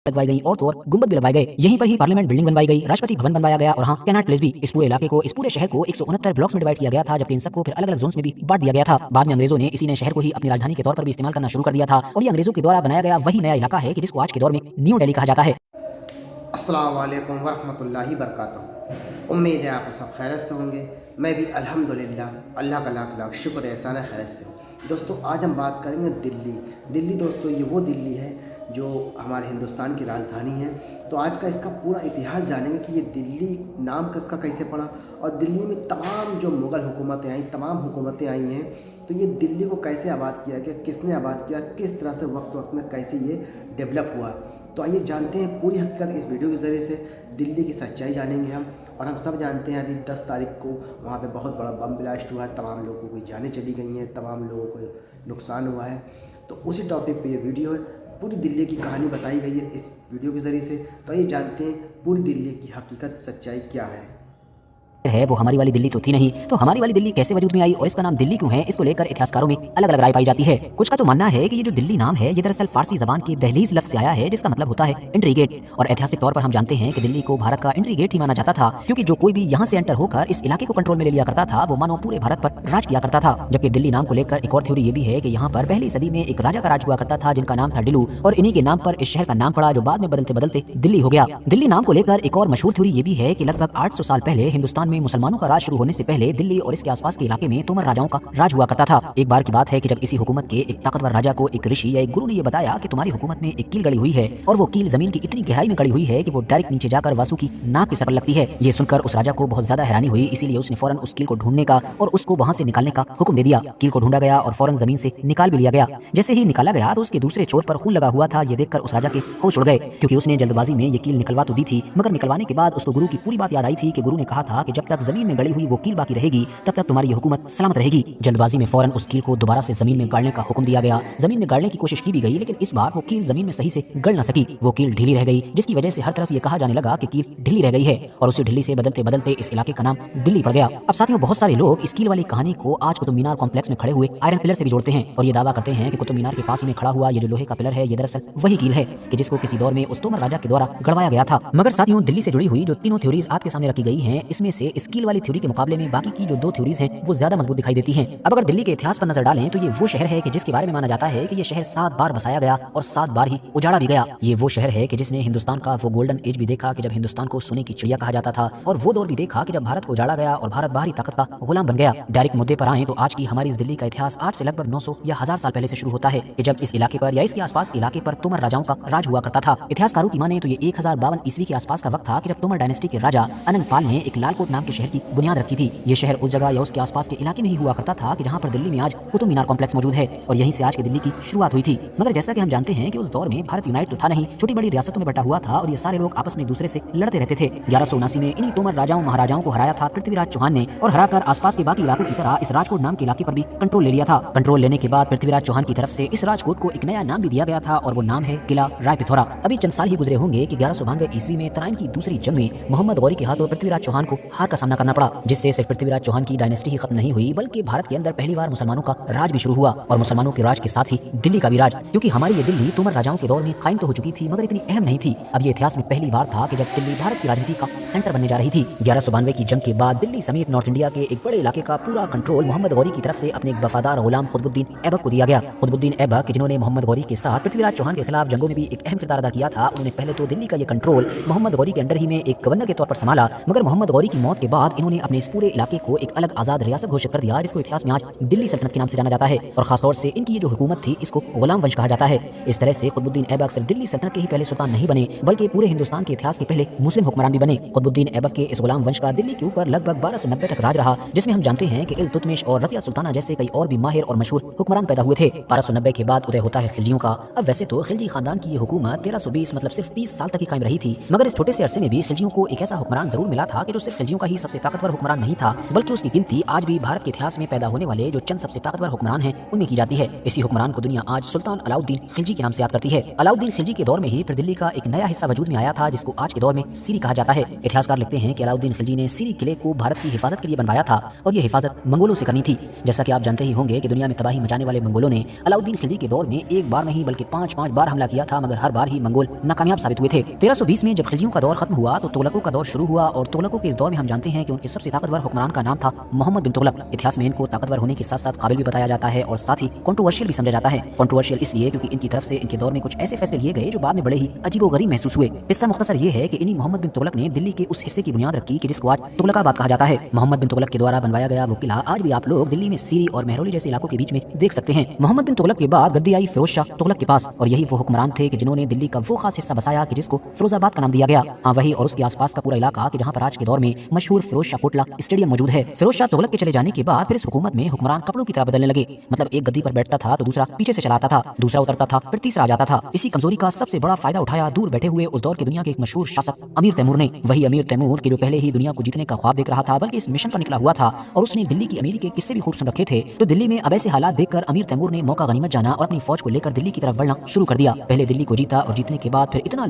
लगवाई गई और तो और गुंबद भी लगवाए गए। यहीं पर ही पार्लियामेंट बिल्डिंग बनवाई गई, राष्ट्रपति भवन बनवाया गया और हाँ कैनाट प्लेस भी। इस पूरे इलाके को, इस पूरे शहर को 169 ब्लॉक्स में डिवाइड किया गया था, जबकि इन सबको फिर अलग अलग जोन्स में भी बांट दिया गया था। बाद में अंग्रेजों ने इसी ने शहर को ही अपनी राजधानी के तौर पर भी इस्तेमाल करना शुरू कर दिया था और ये अंग्रेजों के द्वारा बनाया गया वही नया इलाका है कि जिसको आज के दौर में न्यू दिल्ली कहा जाता है। अस्सलाम वालेकुम वरहमतुल्लाहि वबरकातुहू। उम्मीद है आप सब खैरियत से होंगे। मैं भी अल्हम्दुलिल्लाह, अल्लाह का लाख लाख शुक्र एहसान है, खैरियत से हूँ। दोस्तों आज हम बात करेंगे दिल्ली दोस्तों ये वो दिल्ली है जो हमारे हिंदुस्तान की राजधानी है। तो आज का इसका पूरा इतिहास जानेंगे कि ये दिल्ली नाम का इसका कैसे पड़ा और दिल्ली में तमाम जो मुग़ल हुकूमतें आई, तमाम हुकूमतें आई हैं, तो ये दिल्ली को कैसे आबाद किया गया, किसने आबाद किया, किस तरह से वक्त वक्त में कैसे ये डेवलप हुआ। तो आइए जानते हैं पूरी हकीकत इस वीडियो के ज़रिए से। दिल्ली की सच्चाई जानेंगे हम। और हम सब जानते हैं अभी 10 तारीख को वहाँ पे बहुत बड़ा बम ब्लास्ट हुआ है, तमाम लोगों की जानें चली गई हैं, तमाम लोगों को नुकसान हुआ है। तो उसी टॉपिक पे ये वीडियो है। पूरी दिल्ली की कहानी बताई गई है इस वीडियो के ज़रिए से। तो आइए जानते हैं पूरी दिल्ली की हकीकत सच्चाई क्या है वो हमारी वाली दिल्ली तो थी नहीं, तो हमारी वाली दिल्ली कैसे वजूद में आई और इसका नाम दिल्ली क्यों है, इसको लेकर इतिहासकारों में अलग अलग राय पाई जाती है। कुछ का तो मानना है कि ये जो दिल्ली नाम है ये दरअसल फारसी जबान की दहलीज लफ्ज से आया है, जिसका मतलब होता है एंट्री गेट। और ऐतिहासिक तौर पर हम जानते हैं कि दिल्ली को भारत का एंट्री गेट ही माना जाता था, क्योंकि जो कोई भी यहाँ से एंटर होकर इस इलाके को कंट्रोल में ले लिया करता था वो मानो पूरे भारत पर राज किया करता था। जबकि दिल्ली नाम को लेकर एक और थ्योरी ये भी है कि यहाँ पर पहली सदी में एक राजा का राज हुआ करता था जिनका नाम था डिलू, और इन्हीं के नाम पर इस शहर का नाम पड़ा, जो बाद में बदलते बदलते दिल्ली हो गया। दिल्ली नाम को लेकर एक और मशहूर थ्योरी ये भी है कि लगभग 800 साल पहले हिंदुस्तान में मुसलमानों का राज शुरू होने से पहले दिल्ली और इसके आसपास के इलाके में तोमर राजाओं का राज हुआ करता था। एक बार की बात है कि जब इसी हुकूमत के एक ताकतवर राजा को एक ऋषि या एक गुरु ने यह बताया कि तुम्हारी हुकूमत में एक कील गड़ी हुई है और वो कील जमीन की इतनी गहराई में गड़ी हुई है कि वो डायरेक्ट नीचे जाकर वासु की नाक के सर पर लगती है। ये सुनकर उस राजा को बहुत ज्यादा हैरानी हुई, इसीलिए उसने फौरन उस कील को ढूंढने का और उसको वहां से निकालने का हुक्म दे दिया। कील को ढूंढा गया और फौरन जमीन से निकाल भी लिया गया। जैसे ही निकाला गया तो उसके दूसरे छोर पर खून लगा हुआ था। ये देखकर उस राजा के होश उड़ गए, क्योंकि उसने जल्दबाजी में ये कील निकलवा तो दी थी, मगर निकलवाने के बाद उसको गुरु की पूरी बात याद आई थी कि गुरु ने कहा था कि जब तक जमीन में गड़ी हुई वो कील बाकी रहेगी तब तक तुम्हारी हुकूमत सलामत रहेगी। जल्दबाजी में फौरन उस कील को दोबारा से जमीन में गाड़ने का हुक्म दिया गया। जमीन में गाड़ने की कोशिश की भी गई, लेकिन इस बार वो कील जमीन में सही से गड़ ना सकी। वो कील ढीली रह गई, जिसकी वजह से हर तरफ ये कहा जाने लगा कि कील ढीली रह गई है, और उसी ढीली से बदलते बदलते इस इलाके का नाम दिल्ली पड़ गया। अब साथियों, बहुत सारे लोग इस कील वाली कहानी को आज कुतुब मीनार कॉम्प्लेक्स में खड़े हुए आयरन पिलर से भी जोड़ते हैं और ये दावा करते हैं कि कुतुब मीनार के पास ही में खड़ा हुआ ये जो लोहे का पिलर है ये दरअसल वही कील है कि जिसको किसी दौर में उस तोमर राजा के द्वारा गड़वाया गया था। मगर साथियों, दिल्ली से जुड़ी हुई जो तीनों थ्योरीज आपके सामने रखी गई हैं, इसमें से इस कील वाली थ्योरी के मुकाबले में बाकी की जो दो थ्योरीज हैं वो ज्यादा मजबूत दिखाई देती हैं। अब अगर दिल्ली के इतिहास पर नजर डालें तो ये वो शहर है कि जिसके बारे में माना जाता है कि ये शहर 7 बार बसाया गया और 7 बार ही उजाड़ा भी गया। ये वो शहर है कि जिसने हिंदुस्तान का वो गोल्डन एज भी देखा कि जब हिंदुस्तान को सोने की चिड़िया कहा जाता था, और वो दौर भी देखा कि जब भारत को उजाड़ा गया और भारत बाहरी ताकत का गुलाम बन गया। डायरेक्ट मुद्दे पर आए तो आज की हमारी इस दिल्ली का इतिहास 8 से लगभग 900 या 1000 साल पहले से शुरू होता है कि जब इस इलाके पर या इसके आसपास के इलाके पर तोमर राजाओं का राज हुआ करता था। इतिहासकारों की माने तो ये 1052 ईस्वी के आसपास का वक्त था कि जब तोमर डायनेस्टी के राजा अनंगपाल ने एक लालकोट नाम के शहर की बुनियाद रखी थी। ये शहर उस जगह या उसके आसपास के इलाके में ही हुआ करता था कि जहाँ पर दिल्ली में आज कुतुब मीनार कॉम्प्लेक्स मौजूद है, और यहीं से आज की दिल्ली की शुरुआत हुई थी। मगर जैसा कि हम जानते हैं कि उस दौर में भारत यूनाइट तो था नहीं, छोटी बड़ी रियासतों में बटा हुआ था और ये सारे लोग आपस में एक दूसरे से लड़ते रहते थे। 1179 में इन्हीं तोमर राजाओं महाराजाओं को हराया था पृथ्वीराज चौहान ने, और हराकर आसपास के बाकी इलाकों की तरह इस राजकोट नाम के इलाके पर भी कंट्रोल ले लिया था। कंट्रोल लेने के बाद पृथ्वीराज चौहान की तरफ से इस राजकोट को एक नया नाम भी दिया गया था और वो नाम है किला राय पिथौरा। अभी चंद साल ही गुजरे होंगे कि 1192 ईस्वी में तराइन की दूसरी जंग में मोहम्मद गौरी के हाथों पृथ्वीराज चौहान को हार का सामना करना पड़ा, जिससे सिर्फ पृथ्वीराज चौहान की डायनेस्टी ही खत्म नहीं हुई बल्कि भारत के अंदर पहली बार मुसलमानों का राज भी शुरू हुआ, और मुसलमानों के राज के साथ ही दिल्ली का भी राज। क्योंकि हमारी ये दिल्ली तोमर राजाओं के दौर में कायम तो हो चुकी थी मगर इतनी अहम नहीं थी। अब ये इतिहास में पहली बार था कि जब दिल्ली भारत की राजनीति का सेंटर बनने जा रही थी। 1192 की जंग के बाद दिल्ली समेत नॉर्थ इंडिया के एक बड़े इलाके का पूरा कंट्रोल मोहम्मद गौरी की तरफ से अपने एक वफादार गुलाम कुतुबुद्दीन ऐबक को दिया गया। कुतुबुद्दीन ऐबक, जिन्होंने मोहम्मद गौरी के साथ पृथ्वीराज चौहान के खिलाफ जंगों में भी एक अहम किरदार अदा किया था, उन्होंने पहले तो दिल्ली का ये कंट्रोल मोहम्मद गौरी के अंडर ही में एक गवर्नर के तौर पर संभाला, मगर मोहम्मद गौरी की मौत के बाद इन्होंने अपने इस पूरे इलाके को एक अलग आजाद रियासत घोषित कर दिया, जिसको इतिहास में आज दिल्ली सल्तनत के नाम से जाना जाता है। और खासतौर से इनकी ये जो हुकूमत थी इसको गुलाम वंश कहा जाता है। इस तरह से कुतुबुद्दीन ऐबक सिर्फ दिल्ली सल्तनत के ही पहले सुल्तान नहीं बने बल्कि पूरे हिंदुस्तान के इतिहास के पहले मुस्लिम हुक्मरान भी बने। कुतुबुद्दीन ऐबक के इस गुलाम वंश का दिल्ली के ऊपर लगभग 1290 तक राज रहा, जिसमें हम जानते हैं कि इल्तुतमिश और रजिया सुल्ताना जैसे कई और भी माहिर और मशहूर हुक्मरान पैदा हुए थे। 1290 के बाद उदय होता है खिलजियों का। अब वैसे तो खिलजी खानदान की ये हुकूमत 1320 मतलब सिर्फ 30 साल तक ही कायम रही थी, मगर इस छोटे से अरसे में भी खिलजियों को एक ऐसा हुक्मरान जरूर मिला था कि जो सिर्फ खिलजियों का ही सबसे ताकतवर हुक्मरान नहीं था, बल्कि उसकी गिनती आज भी भारत के इतिहास में पैदा होने वाले जो चंद सबसे ताकतवर हुक्मरान हैं उनमें की जाती है। इसी हुक्मरान को दुनिया आज सुल्तान अलाउद्दीन खिलजी के नाम से याद करती है। अलाउद्दीन खिलजी के दौर में ही फिर दिल्ली का एक नया हिस्सा वजूद में आया था, जिसको आज के दौर में सीरी कहा जाता है। इतिहासकार लिखते हैं कि अलाउद्दीन खिलजी ने सीरी किले को भारत की हिफाजत के लिए बनवाया था और ये हिफाजत मंगोलों से करनी थी। जैसा कि आप जानते ही होंगे कि दुनिया में तबाही मचाने वाले मंगोलों ने अलाउद्दीन खिलजी के दौर में एक बार नहीं बल्कि 5 बार हमला किया था, मगर हर बार ही मंगोल नाकामयाब साबित हुए थे। 1320 में जब खिलजियों का दौर खत्म हुआ तो तुगलकों का दौर शुरू हुआ और तुगलकों के इस दौर में हम जानते हैं कि उनके सबसे ताकतवर हुक्मरान का नाम था मोहम्मद बिन तुगलक। इतिहास में इनको ताकतवर होने के साथ साथ काबिल भी बताया जाता है और साथ ही कंट्रोवर्शियल भी समझा जाता है। कंट्रोवर्शियल इसलिए क्योंकि इनकी तरफ से इनके दौर में कुछ ऐसे फैसले लिए गए जो बाद में बड़े ही अजीबोगरीब महसूस हुए। किस्सा मुख्तसर ये है कि इन्हीं मोहम्मद बिन तुगलक ने दिल्ली के उस हिस्से की बुनियाद रखी कि जिसको आज तुगलकाबाद कहा जाता है। मोहम्मद बिन तुगलक के द्वारा बनवाया गया वो किला आज भी आप लोग दिल्ली में सीरी और मेहरौली जैसे इलाकों के बीच में देख सकते हैं। मोहम्मद बिन तुगलक के बाद गद्दी आई फिरोज शाह तुगलक के पास और यही वो हुक्मरान थे कि जिन्होंने दिल्ली का वो खास हिस्सा बसाया कि जिसको फिरोजाबाद का नाम दिया गया। हाँ, वही और उसके आसपास का पूरा इलाका कि जहाँ पर आज के दौर में मशहूर फिरोज शाह कोटला स्टेडियम मौजूद है। फिरोज शाह तुगलक के चले जाने के बाद फिर इस हुकूमत में हुक्मरान कपड़ों की तरह बदलने लगे। मतलब एक गद्दी पर बैठता था तो दूसरा पीछे से चलाता था, दूसरा उतरता था फिर तीसरा आ जाता था। इसी कमजोरी का सबसे बड़ा फायदा उठाया दूर बैठे हुए उस दौर के दुनिया के एक मशहूर शासक अमीर तैमूर ने। वही अमीर तैमूर के जो पहले ही दुनिया को जीतने का ख्वाब देख रहा था, बल्कि इस मिशन पर निकला हुआ था और उसने दिल्ली की अमीरी के किस्से भी खूब सुन रखे थे। तो दिल्ली में अब ऐसे हालात देखकर अमीर तैमूर ने मौका गनीमत जाना और अपनी फौज को लेकर दिल्ली की तरफ बढ़ना शुरू कर दिया। पहले दिल्ली को जीता और जीतने के बाद फिर इतना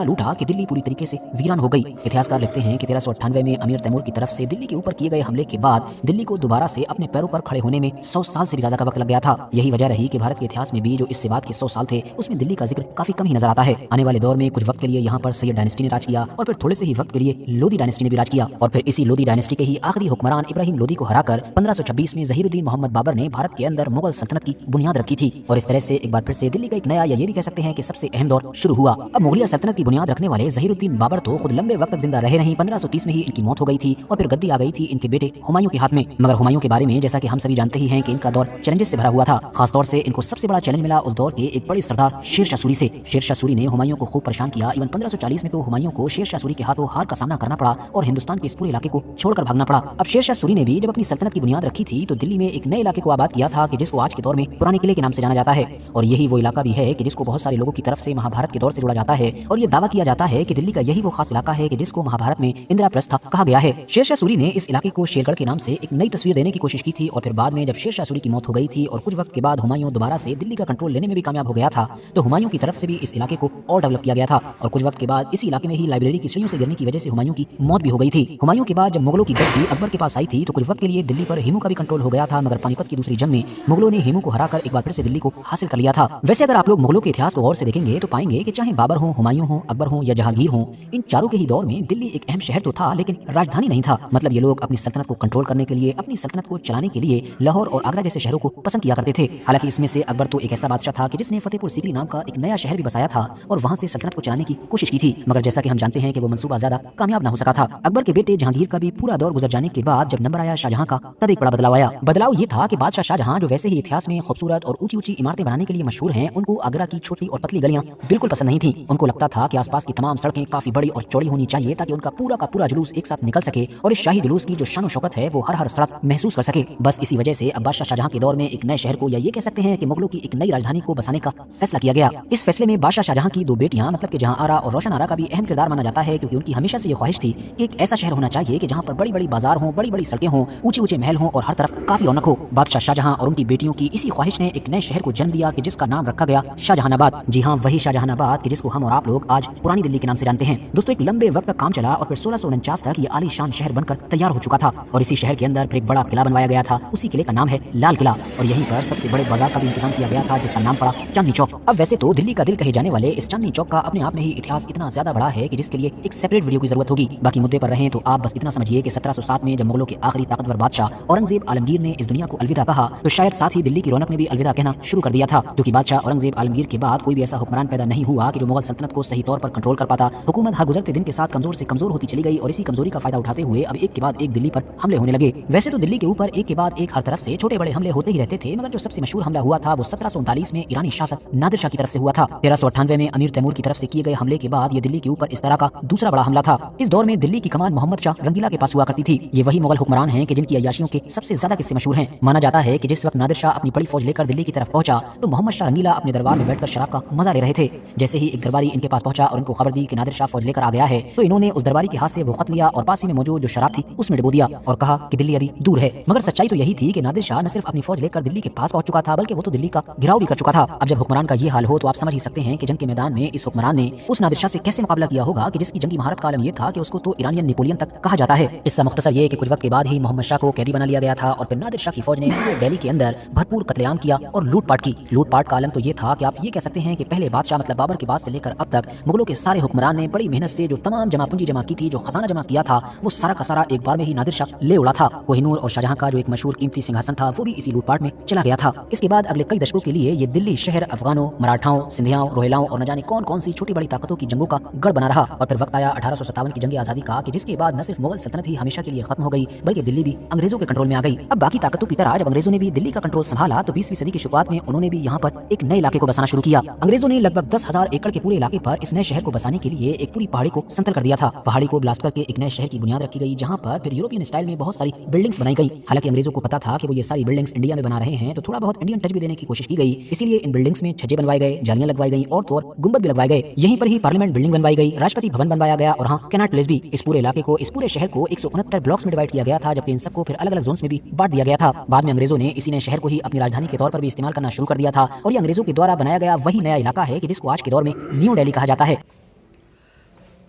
लूटा कि दिल्ली पूरी तरीके से वीरान हो गई। इतिहासकार लिखते हैं कि 1398 में अमीर तैमूर की तरफ से दिल्ली के ऊपर किए गए हमले के बाद दिल्ली को दोबारा से अपने पैरों पर खड़े होने में 100 साल से भी ज्यादा का वक्त लग गया था। यही वजह रही कि भारत के इतिहास में भी जो इससे बाद के 100 साल थे उसमें दिल्ली का जिक्र काफी कम ही नजर आता है। आने वाले दौर में कुछ वक्त के लिए यहाँ पर सैयद डायनेस्टी ने राज किया और फिर थोड़े से ही वक्त के लिए लोधी डायनेस्टी ने भी राज किया और फिर इसी लोधी डायनेस्टी के ही आखिरी हुक्मरान इब्राहिम लोधी को हराकर 1526 में जहीरुद्दीन मोहम्मद बाबर ने भारत के अंदर मुगल सल्तनत की बुनियाद रखी थी। और इस तरह से एक बार फिर से दिल्ली का एक नया या ये भी कह सकते हैं कि सबसे अहम दौर शुरू हुआ। अब मुगलिया सल्तनत की बुनियाद रखने वाले जहीरुद्दीन बाबर तो खुद लंबे वक्त तक जिंदा रहे नहीं। 1530 में ही इनकी मौत हो गई थी और फिर गद्दी आ गई थी इनके बेटे हुमायूं के हाथ में। मगर हुमायूं के बारे में जैसा कि हम सभी जानते ही हैं कि इनका दौर चैलेंजेस से भरा हुआ था। खासतौर से इनको सबसे बड़ा चैलेंज मिला उस दौर के एक बड़े सरदार शेर शाह सूरी से। शेर शाह सूरी ने हुमायूं को खूब परेशान किया। इवन 1540 में तो हुमायूं को शेर शाह सूरी के हाथों हार का सामना करना पड़ा और हिंदुस्तान के इस पूरे इलाके को छोड़कर भागना पड़ा। अब शेर शाह सूरी ने भी जब अपनी सल्तनत की बुनियाद रखी थी तो दिल्ली में एक नए इलाके को आबाद किया था कि जिसको आज के दौर में पुराने किले के नाम से जाना जाता है। और यही वो इलाका भी है कि जिसको बहुत सारे लोगों की तरफ से महाभारत के दौर से जोड़ा जाता है और ये दावा किया जाता है कि दिल्ली का यही वो खास इलाका है कि जिसको महाभारत में इंदिराप्रस्थ कहा गया है। शेर शाह सूरी ने इस इलाके को शेरगढ़ के नाम से एक नई तस्वीर देने की कोशिश की थी और फिर बाद में जब शेर शाह सूरी की मौत हो गई थी और कुछ वक्त के बाद हुमायूं दोबारा से दिल्ली का कंट्रोल लेने में भी कामयाब हो गया था तो हुमायूं की तरफ से भी इस इलाके को और डेवलप किया गया था। और कुछ वक्त के बाद इसी इलाके में ही लाइब्रेरी की सीढ़ियों से गिरने की वजह से हुमायूं की मौत भी हो गई थी। हुमायूं के बाद जब मुगलों की गद्दी अकबर के पास आई थी तो कुछ वक्त के लिए दिल्ली पर हिमू का भी कंट्रोल हो गया था, मगर पानीपत की दूसरी जंग में मुगलों ने हिमू को हराकर एक बार फिर से दिल्ली को हासिल कर लिया था। वैसे अगर आप लोग मुगलों के इतिहास को गौर से देखेंगे तो पाएंगे कि चाहे बाबर हो, हुमायूं हो, अकबर हो या जहांगीर हो, इन चारों के ही दौर में दिल्ली एक अहम शहर तो था लेकिन राजधानी नहीं था। मतलब ये लोग अपनी सल्तनत को कंट्रोल करने के लिए, अपनी सल्तनत को चलाने के लिए लाहौर और आगरा जैसे शहरों को पसंद किया करते थे। हालांकि इसमें से अकबर तो एक ऐसा बादशाह था कि जिसने फतेहपुर सीकरी नाम का एक नया शहर भी बसाया था और वहां से सल्तनत को चलाने की कोशिश की थी, मगर जैसा कि हम जानते हैं कि वो मंसूबा ज्यादा कामयाब न हो सका था। अकबर के बेटे जहांगीर का भी पूरा दौर गुजर जाने के बाद जब नंबर आया शाहजहां का तब एक बड़ा बदलाव आया। बदलाव ये था कि बादशाह शाहजहां जो वैसे ही इतिहास में खूबसूरत और ऊंची ऊंची इमारतें बनाने के लिए मशहूर हैं, उनको आगरा की छोटी और पतली गलियां बिल्कुल पसंद नहीं थी। उनको लगता था कि आसपास की तमाम सड़कें काफी बड़ी और चौड़ी होनी चाहिए ताकि उनका पूरा का पूरा जुलूस एक साथ निकल सके और इस शाही जुलूस की जो शान शौकत है वो हर सड़क महसूस कर सके। बस इसी वजह से अब बादशाह शाहजहां के दौर में एक नए शहर को या ये कह सकते हैं कि मुगलों की एक नई राजधानी को बसाने का फैसला किया गया। इस फैसले में बादशाह शाहजहां की दो बेटियां मतलब कि जहां आरा और रोशन आरा का भी अहम किरदार माना जाता है, क्योंकि उनकी हमेशा से ये ख्वाहिश थी कि एक ऐसा शहर होना चाहिए कि जहां पर बड़ी बड़ी बाजार हों, बड़ी बड़ी सड़कें हों, ऊंचे ऊंचे महल हों और हर तरफ काफी रौनक हो। बादशाह शाहजहां और उनकी बेटियों की इसी ख्वाहिश ने एक नए शहर को जन्म दिया कि जिसका नाम रखा गया शाहजहानाबाद। जी हाँ, वही शाहजहानाबाद कि जिसको हम और आप लोग आज पुरानी दिल्ली के नाम से जानते हैं। दोस्तों, एक लंबे वक्त तक काम चला और फिर 1649 तक ये आलीशान शहर बनकर तैयार हो चुका था और इसी शहर के अंदर फिर एक बड़ा किला बनवाया गया था। उसी किले का नाम है लाल किला और यहीं पर सबसे बड़े बाजार का भी इंतजाम किया गया था जिसका नाम पड़ा चांदनी चौक। अब वैसे तो दिल्ली का दिल कहे जाने वाले इस चांदनी चौक का अपने आप में ही इतिहास इतना ज्यादा बड़ा है कि जिसके लिए एक सेपरेट वीडियो की जरूरत होगी। बाकी मुद्दे पर रहें तो आप बस इतना समझिए कि 1707 में जब मुगलों के आखिरी ताकतवर बादशाह औरंगजेब आलमगीर ने इस दुनिया को अलविदा कहा तो शायद साथ ही दिल्ली की रौनक ने भी अलविदा कहना शुरू कर दिया था, क्योंकि बादशाह औरंगजेब आलमगीर के बाद कोई भी ऐसा हुक्मरान पैदा नहीं हुआ कि जो मुगल सल्तनत को सही तौर पर कंट्रोल कर पाता। हुकूमत हर गुजरते दिन के साथ कमजोर से कमजोर होती चली गई और इसी कमजोरी का फायदा उठाते हुए अब एक के बाद एक दिल्ली पर हमले होने लगे। वैसे तो दिल्ली के ऊपर एक के बाद एक हर तरफ से छोटे बड़े हमले होते ही रहते थे, मगर जो सबसे मशहूर हमला हुआ था वो 1739 में ईरानी शासक नादिर शाह की तरफ से हुआ था। 1398 में अमीर तैमूर की तरफ से किए गए हमले के बाद ये दिल्ली के ऊपर इस तरह का दूसरा बड़ा हमला था। इस दौर में दिल्ली की कमान मोहम्मद शाह रंगीला के पास हुआ करती थी। ये वही मुगल हुक्मरान हैं कि जिनकी अय्याशियों के सबसे ज्यादा किस्से मशहूर हैं। माना जाता है कि जिस वक्त नादिर शाह अपनी बड़ी फौज लेकर दिल्ली की तरफ पहुंचा तो मोहम्मद शाह रंगीला अपने दरबार में बैठकर शराब का मजा ले रहे थे। जैसे ही एक दरबारी इनके पास पहुंचा और इनको खबर दी कि नादिर शाह फौज लेकर आ गया है तो इन्होंने उस दरबारी के हाथ से वो खत लिया और पास फारसी में मौजूद जो शराब थी उसमें डुबो दिया और कहा कि दिल्ली अभी दूर है। मगर सच्चाई तो यही थी कि नादिर शाह न सिर्फ अपनी फौज लेकर दिल्ली के पास पहुंच चुका था, बल्कि वो तो दिल्ली का घेराव भी कर चुका था। अब जब हुक्मरान का ये हाल हो तो आप समझ ही सकते हैं कि जंग के मैदान में इस हुक्मरान ने उस नादिर शाह से कैसे मुकाबला किया होगा कि जिसकी जंगी महारत का आलम यह था कि उसको तो ईरानियन नेपोलियन तक कहा जाता है। इससे मुख्तसर ये कि कुछ वक्त के बाद ही मोहम्मद शाह को कैदी बना लिया गया था और फिर नादिर शाह की फौज ने पूरे दिल्ली के अंदर भरपूर कत्लेआम किया और लूटपाट की। लूटपाट का आलम तो ये था कि आप ये कह सकते हैं कि पहले बादशाह मतलब बाबर के बाद से लेकर अब तक मुगलों के सारे हुक्मरान ने बड़ी मेहनत से जो तमाम जमा पूंजी जमा की थी, जो खजाना जमा किया था, वो सारा का सारा एक बार में ही नादिर शाह ले उड़ा था। कोहिनूर और शाहजहां का जो एक मशहूर कीमती सिंहासन था वो भी इसी लूटपाट में चला गया था। इसके बाद अगले कई दशकों के लिए ये दिल्ली शहर अफगानों, मराठाओं, सिंधियाओं, रोहिलाओं और न जाने कौन कौन सी छोटी बड़ी ताकतों की जंगों का गढ़ बना रहा। और फिर वक्त आया 1857 की जंग आजादी का कि जिसके बाद न सिर्फ मुगल सल्तनत ही हमेशा के लिए खत्म हो गई, बल्कि दिल्ली भी अंग्रेजों के कंट्रोल में आ गई। अब बाकी ताकतों की तरह जब अंग्रेजों ने भी दिल्ली का कंट्रोल संभाला तो 20वीं सदी की शुरुआत में उन्होंने भी यहाँ पर एक नए इलाके को बसाना शुरू किया। अंग्रेजों ने लगभग 10,000 एकड़ के पूरे इलाके पर इस नए शहर को बसाने के लिए एक पूरी पहाड़ी को समतल कर दिया था। पहाड़ी को ब्लास्ट करके एक नए शहर की बुनियाद रखी गई, जहाँ पर फिर यूरोपियन स्टाइल में बहुत सारी बिल्डिंग्स बनाई गई। हालांकि अंग्रेजों को पता था कि वो ये सारी बिल्डिंग्स इंडिया में बना रहे हैं, तो थोड़ा बहुत इंडियन टच भी देने की कोशिश की गई। इसीलिए इन बिल्डिंग्स में छज्जे बनवाए गए, जालियां लगवाई गई और तो और गुंबद भी लगवाए गए। यहीं पर ही पार्लियामेंट बिल्डिंग बनवाई गई, राष्ट्रपति भवन बनवाया गया और हाँ, कैनाट प्लेस भी। इस पूरे इलाके को, इस पूरे शहर को 169 ब्लॉक्स में डिवाइड किया गया था, जबकि इन सबको फिर अलग अलग जोन्स में भी बांट दिया गया था। बाद में अंग्रेजों ने इसी नए शहर को ही अपनी राजधानी के तौर पर भी इस्तेमाल करना शुरू कर दिया था और ये अंग्रेजों के द्वारा बनाया गया वही नया इलाका है कि जिसको आज के दौर में न्यू दिल्ली कहा जाता है।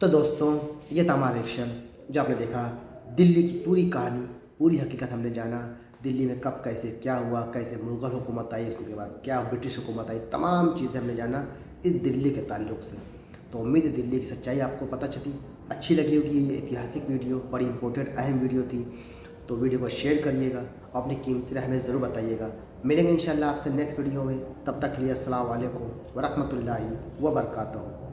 तो दोस्तों, ये था हमारा रिएक्शन जो आपने देखा। दिल्ली की पूरी कहानी, पूरी हकीकत हमने जाना। दिल्ली में कब कैसे क्या हुआ, कैसे मुग़ल हुकूमत आई, उसके बाद क्या ब्रिटिश हुकूमत आई, तमाम चीज़ें हमने जाना इस दिल्ली के ताल्लुक़ से। तो उम्मीद है दिल्ली की सच्चाई आपको पता चली, अच्छी लगी होगी। ये ऐतिहासिक वीडियो बड़ी इंपॉर्टेंट अहम वीडियो थी, तो वीडियो को शेयर करिएगा और अपनी कीमती राय हमें ज़रूर बताइएगा। मिलेंगे इंशाल्लाह आपसे नेक्स्ट वीडियो में। तब तक के लिए अस्सलाम वालेकुम व रहमतुल्लाहि व बरकातहू।